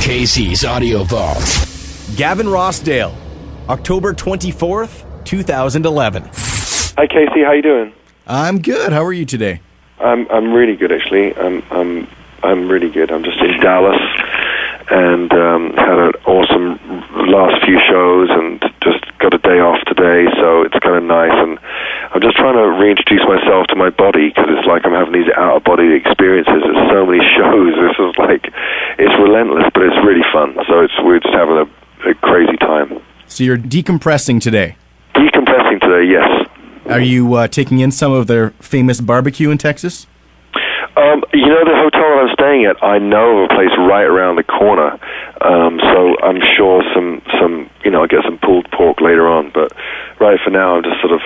Casey's Audio Vault. Gavin Rossdale, October 24th, 2011. Hi Casey, how you doing? I'm good. How are you today? I'm really good actually. I'm really good. I'm just in Dallas and had an awesome last few shows and just got a day off today, so it's kind of nice. And I'm just trying to reintroduce myself to my body because it's like I'm having these out-of-body experiences at so many shows. This is like, it's relentless, but it's really fun. So we're just having a crazy time. So you're decompressing today? Decompressing today, yes. Are you taking in some of their famous barbecue in Texas? You know, the hotel that I'm staying at, I know of a place right around the corner. So I'm sure I'll get some pulled pork later on. But right for now, I'm just sort of,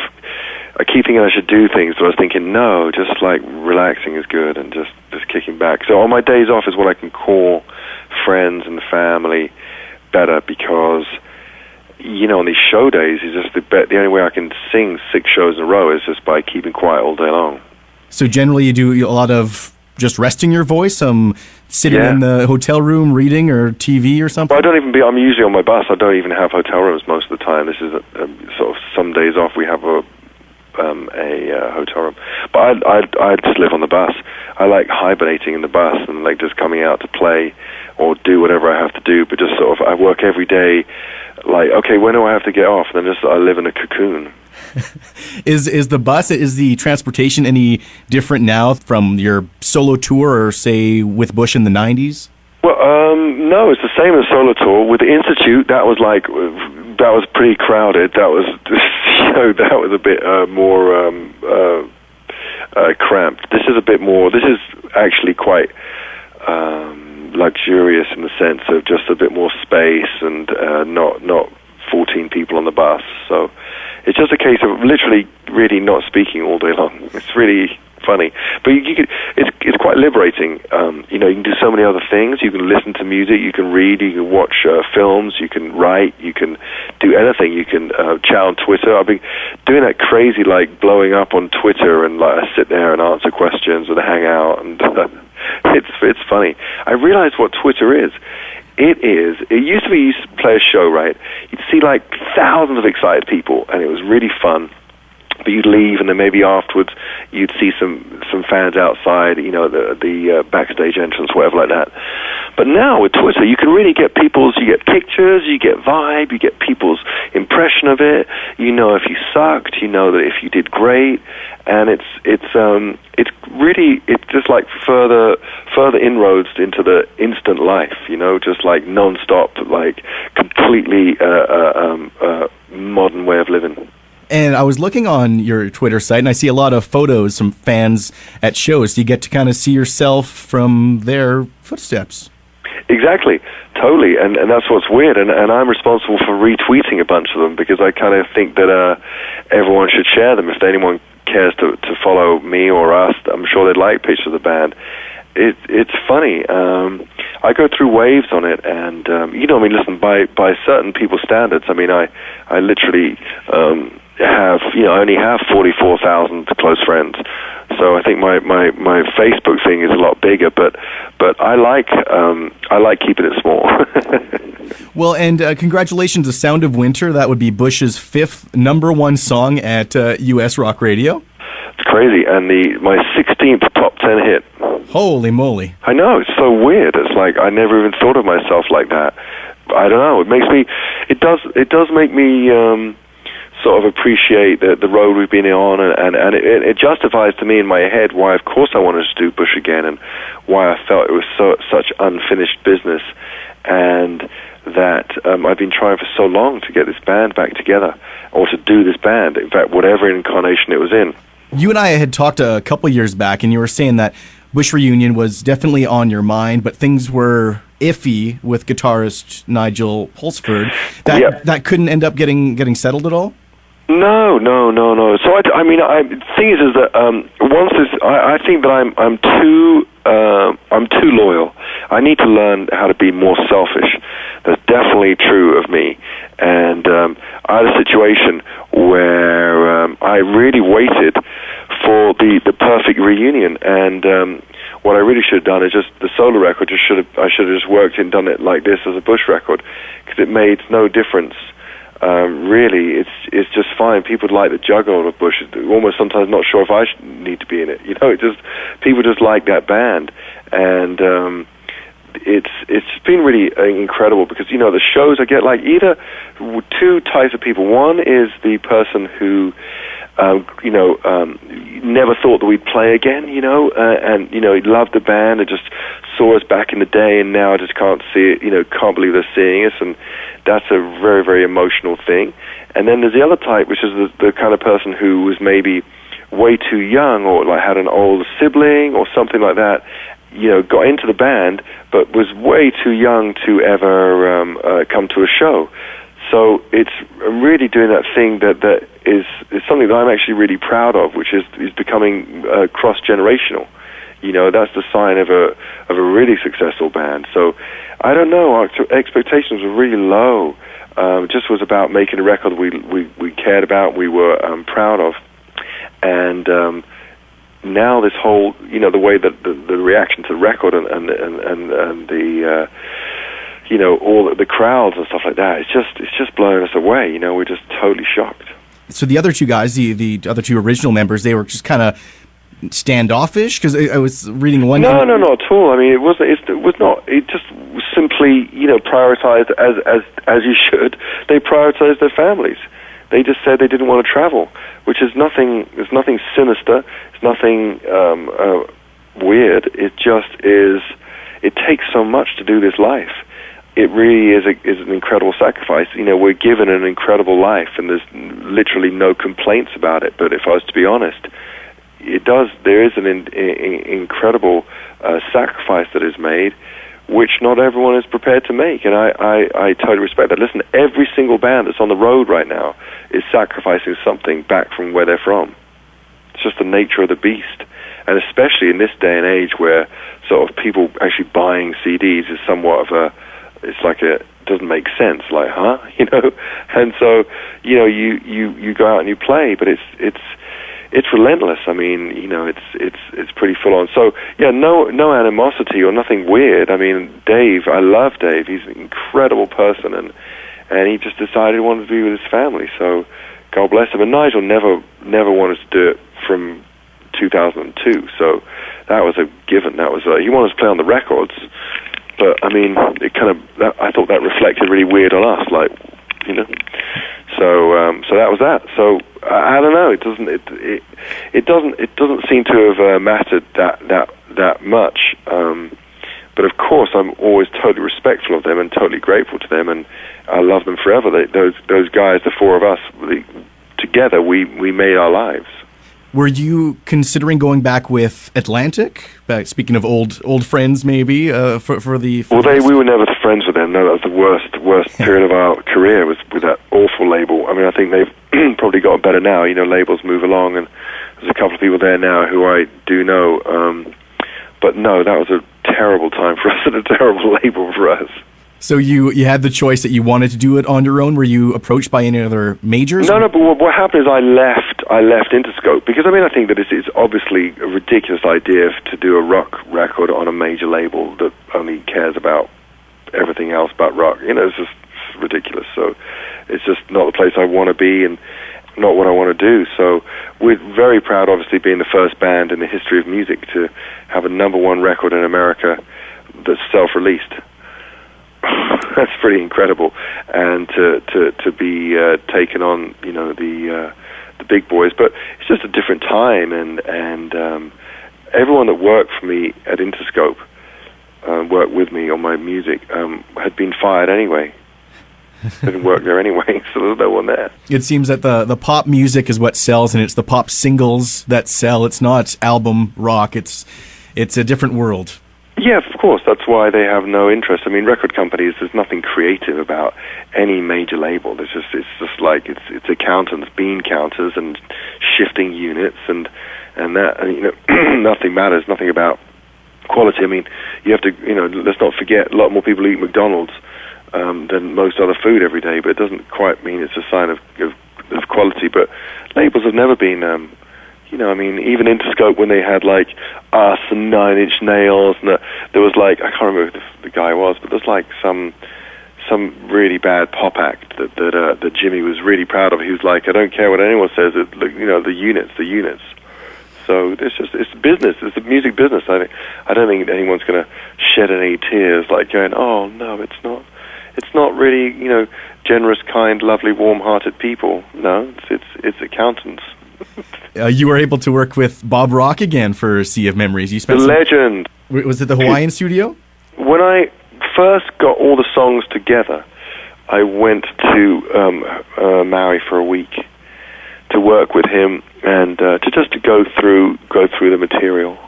I keep thinking I should do things, but I was thinking, no, just like relaxing is good and just kicking back. So on my days off is when I can call friends and family better because, you know, on these show days, it's just the only way I can sing 6 shows in a row is just by keeping quiet all day long. So generally you do a lot of just resting your voice, sitting in the hotel room reading or TV or something? Well, I'm usually on my bus. I don't even have hotel rooms most of the time. This is sort of some days off we have a hotel room. But I just live on the bus. I like hibernating in the bus and like just coming out to play or do whatever I have to do, but just sort of, I work every day like, okay, when do I have to get off? And then I live in a cocoon. Is the transportation any different now from your solo tour or say with Bush in the 90s? Well, no, it's the same as solo tour. With the Institute, that was pretty crowded. That was, that was a bit more cramped. This is actually quite luxurious in the sense of just a bit more space and not 14 people on the bus. So it's just a case of literally really not speaking all day long. It's really funny, but it's quite liberating. You can do so many other things. You can listen to music, you can read, you can watch films, you can write, you can do anything. You can chat on Twitter. I've been doing that crazy like blowing up on Twitter and like I sit there and answer questions and hang out and it's funny. I realized what Twitter is. It used to be, you used to play a show, right? You'd see like thousands of excited people, and it was really fun. But you'd leave, and then maybe afterwards you'd see some fans outside, the backstage entrance, whatever like that. But now with Twitter, you can really get you get pictures, you get vibe, you get people's impression of it. You know if you sucked, you know that if you did great, and it's just like further inroads into the instant life, just like non-stop, like completely modern way of living. And I was looking on your Twitter site, and I see a lot of photos from fans at shows. Do you get to kind of see yourself from their footsteps? Exactly, totally, and that's what's weird. And I'm responsible for retweeting a bunch of them because I kind of think that everyone should share them. If anyone cares to follow me or us, I'm sure they'd like pictures of the band. It's funny. I go through waves on it, and listen, by certain people's standards, I literally only have 44,000 close friends. So I think my Facebook thing is a lot bigger, but I like keeping it small. Well, and congratulations to Sound of Winter. That would be Bush's 5th #1 song at U.S. Rock Radio. It's crazy, and my 16th top 10 hit. Holy moly! I know, it's so weird. It's like I never even thought of myself like that. I don't know. It does make me sort of appreciate the road we've been on, and it justifies to me in my head why, of course, I wanted to do Bush again, and why I felt it was such unfinished business, and that I've been trying for so long to get this band back together, or to do this band, in fact, whatever incarnation it was in. You and I had talked a couple years back, and you were saying that Bush Reunion was definitely on your mind, but things were iffy with guitarist Nigel Pulsford. That couldn't end up getting settled at all? No. So the thing is that I think that I'm too loyal. I need to learn how to be more selfish. That's definitely true of me. And I had a situation where I really waited for the perfect reunion. And what I really should have done is just the solo record. I should have just worked and done it like this as a Bush record, because it made no difference. Really, it's just fine. People like the juggernaut of Bush. Almost sometimes not sure if I need to be in it. You know, people just like that band, and it's been really incredible, because you know the shows I get, like either two types of people. One is the person who never thought that we'd play again, and he loved the band and just saw us back in the day, and now I just can't see it, can't believe they're seeing us, and that's a very, very emotional thing. And then there's the other type, which is the kind of person who was maybe way too young, or like had an older sibling or something like that, got into the band, but was way too young to ever come to a show. So it's really doing that thing that is something that I'm actually really proud of, which is becoming cross-generational. That's the sign of a really successful band. So I don't know, our expectations were really low. It just was about making a record we cared about, we were proud of. And now this whole, the way that the reaction to the record and the all the crowds and stuff like that, it's just blowing us away. We're just totally shocked. So the other two guys, the other two original members, they were just kind of standoffish, because I was reading one. No, not at all. I mean, it was not. It just was simply, prioritized as you should. They prioritized their families. They just said they didn't want to travel, which is nothing. It's nothing sinister. It's nothing weird. It just is. It takes so much to do this life. It really is an incredible sacrifice. We're given an incredible life, and there's literally no complaints about it. But if I was to be honest, there is an incredible sacrifice that is made, which not everyone is prepared to make, and I totally respect that. Listen, every single band that's on the road right now is sacrificing something back from where they're from. It's just the nature of the beast, and especially in this day and age where sort of people actually buying CDs is somewhat of it doesn't make sense, like, huh? And so, you go out and you play, but it's relentless. I mean, it's pretty full on. So yeah, no animosity or nothing weird. I mean, Dave, I love Dave. He's an incredible person, and he just decided he wanted to be with his family. So God bless him. And Nigel never wanted to do it from 2002. So that was a given. That was he wanted to play on the records. But I mean, I thought that reflected really weird on us, like, So that was that. So I don't know. It doesn't seem to have mattered that much. But of course, I'm always totally respectful of them and totally grateful to them, and I love them forever. Those guys, the four of us, together, we made our lives. Were you considering going back with Atlantic? Speaking of old friends, maybe for the. Well, we were never friends with them. No, that was the worst period of our career, was with that awful label. I mean, I think they've probably gotten better now. Labels move along, and there's a couple of people there now who I do know. But no, that was a terrible time for us and a terrible label for us. So you had the choice that you wanted to do it on your own. Were you approached by any other majors? No, but what happened is I left Interscope, because I think that it's obviously a ridiculous idea to do a rock record on a major label that only cares about everything else but rock. It's just ridiculous. So it's just not the place I want to be and not what I want to do. So we're very proud, obviously, being the first band in the history of music to have a #1 record in America that's self-released. That's pretty incredible, and to be taken on, the big boys. But it's just a different time, and everyone that worked for me at Interscope, worked with me on my music, had been fired anyway. Didn't work there anyway, so there's no one there. It seems that the pop music is what sells, and it's the pop singles that sell. It's not album rock. It's a different world. Yeah, of course. That's why they have no interest. I mean, record companies, there's nothing creative about any major label. It's just like it's accountants, bean counters, and shifting units, and that. And, nothing matters. Nothing about quality. I mean, you have to. Let's not forget, a lot more people eat McDonald's than most other food every day. But it doesn't quite mean it's a sign of quality. But labels have never been. You know, I mean, even Interscope, when they had like Us and Nine Inch Nails, and there was like, I can't remember who the guy was, but there's like some really bad pop act that Jimmy was really proud of. He was like, I don't care what anyone says, you know, the units. So it's business. It's the music business. I don't think anyone's going to shed any tears like going, oh no, it's not really, you know, generous, kind, lovely, warm-hearted people. No, it's accountants. You were able to work with Bob Rock again for Sea of Memories. You spent legend. Was it the Hawaiian studio? When I first got all the songs together, I went to Maui for a week to work with him and to go through the material.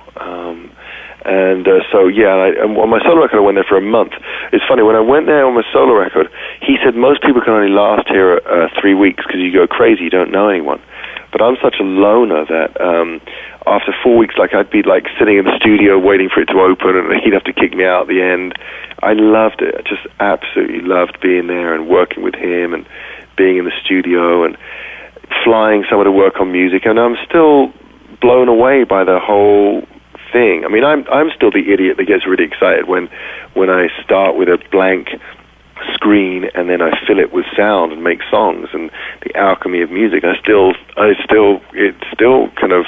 And on my solo record, I went there for a month. It's funny, when I went there on my solo record, he said most people can only last here 3 weeks because you go crazy, you don't know anyone. But I'm such a loner that after 4 weeks, like I'd be like sitting in the studio waiting for it to open, and he'd have to kick me out at the end. I loved it. I just absolutely loved being there and working with him and being in the studio and flying somewhere to work on music. And I'm still blown away by the whole thing. I mean, I'm still the idiot that gets really excited when I start with a blank screen and then I fill it with sound and make songs and the alchemy of music. It still kind of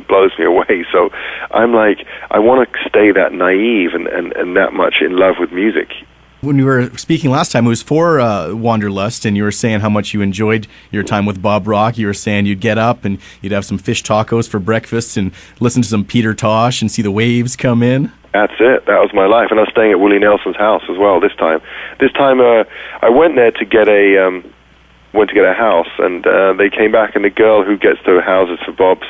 blows me away. So I'm like, I want to stay that naive and that much in love with music. When we were speaking last time, it was for Wanderlust, and you were saying how much you enjoyed your time with Bob Rock. You were saying you'd get up and you'd have some fish tacos for breakfast and listen to some Peter Tosh and see the waves come in. That's it. That was my life. And I was staying at Willie Nelson's house as well this time. I went there to get a house, and they came back, and the girl who gets the houses for Bob's,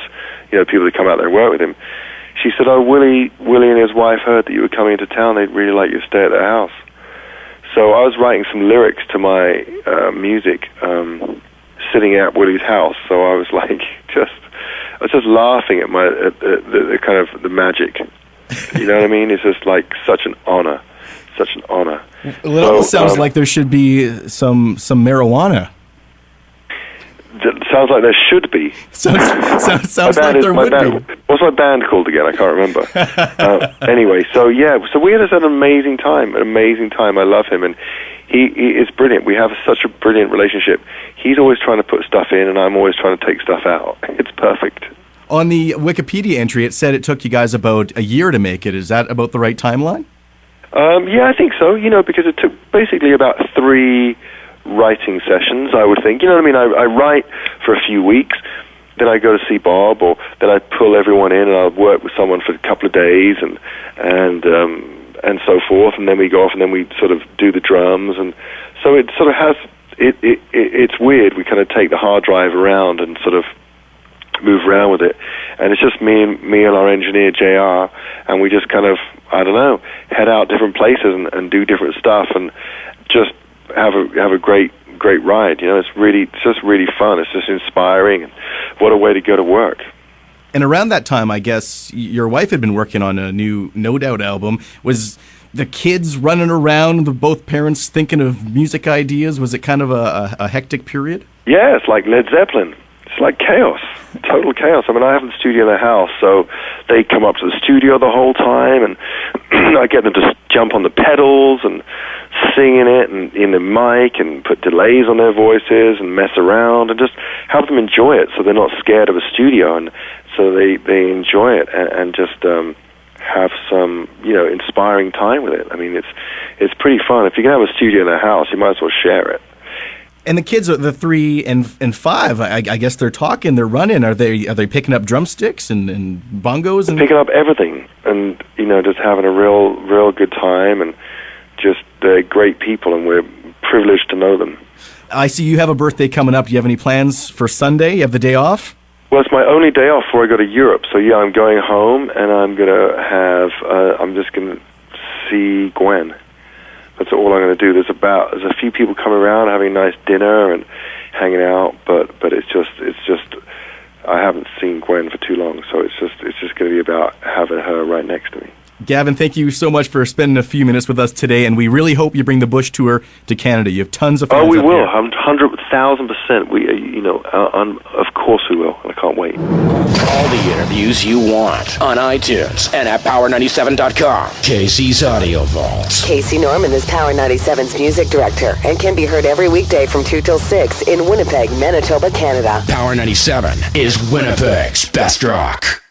you know, people that come out there and work with him, she said, oh, Willie and his wife heard that you were coming into town. They'd really like you to stay at their house. So I was writing some lyrics to my music sitting at Willie's house. So I was like, I was just laughing at the kind of the magic. You know what I mean? It's just like such an honor. Well, it almost sounds like there should be some marijuana. Sounds like there should be. Sounds like there would be. What's my band called again? I can't remember. Anyway, so we had an amazing time. I love him, and he is brilliant. We have such a brilliant relationship. He's always trying to put stuff in, and I'm always trying to take stuff out. It's perfect. On the Wikipedia entry, it said it took you guys about a year to make it. Is that about the right timeline? Yeah, I think so. You know, because it took basically about 3 writing sessions, I would think. You know what I mean? I write for a few weeks, then I go to see Bob, or then I pull everyone in and I'll work with someone for a couple of days and so forth, and then we go off and then we sort of do the drums, and so it sort of has it's weird. We kind of take the hard drive around and sort of move around with it, and it's just me and our engineer JR, and we just kind of, I don't know, head out different places and do different stuff and just have a great ride. You know, it's just really fun. It's just inspiring, and what a way to go to work. And around that time, I guess your wife had been working on a new No Doubt album. Was the kids running around, both parents thinking of music ideas? Was it kind of a hectic period? Yeah, it's like Led Zeppelin. It's like chaos, total chaos. I mean, I have the studio in the house, so they come up to the studio the whole time, and I get them to jump on the pedals and sing in it and in the mic and put delays on their voices and mess around and just help them enjoy it so they're not scared of a studio, and so they enjoy it and just have some, you know, inspiring time with it. I mean, it's pretty fun. If you can have a studio in the house, you might as well share it. And the kids, the 3 and 5, I guess they're talking, they're running. Are they picking up drumsticks and bongos? And picking up everything, and you know, just having a real good time, and just great people, and we're privileged to know them. I see you have a birthday coming up. Do you have any plans for Sunday? You have the day off? Well, it's my only day off before I go to Europe. So yeah, I'm going home, and I'm just gonna see Gwen. That's all I'm going to do. There's a few people coming around, having a nice dinner and hanging out, but it's just I haven't seen Gwen for too long, so it's just going to be about having her right next to me. Gavin, thank you so much for spending a few minutes with us today, and we really hope you bring the Bush Tour to Canada. You have tons of fans. Oh, we up will. here. 100,000%. We, of course we will. I can't wait. All the interviews you want on iTunes and at Power97.com. Casey's Audio Vault. Casey Norman is Power 97's music director and can be heard every weekday from 2 till 6 in Winnipeg, Manitoba, Canada. Power 97 is Winnipeg's best rock.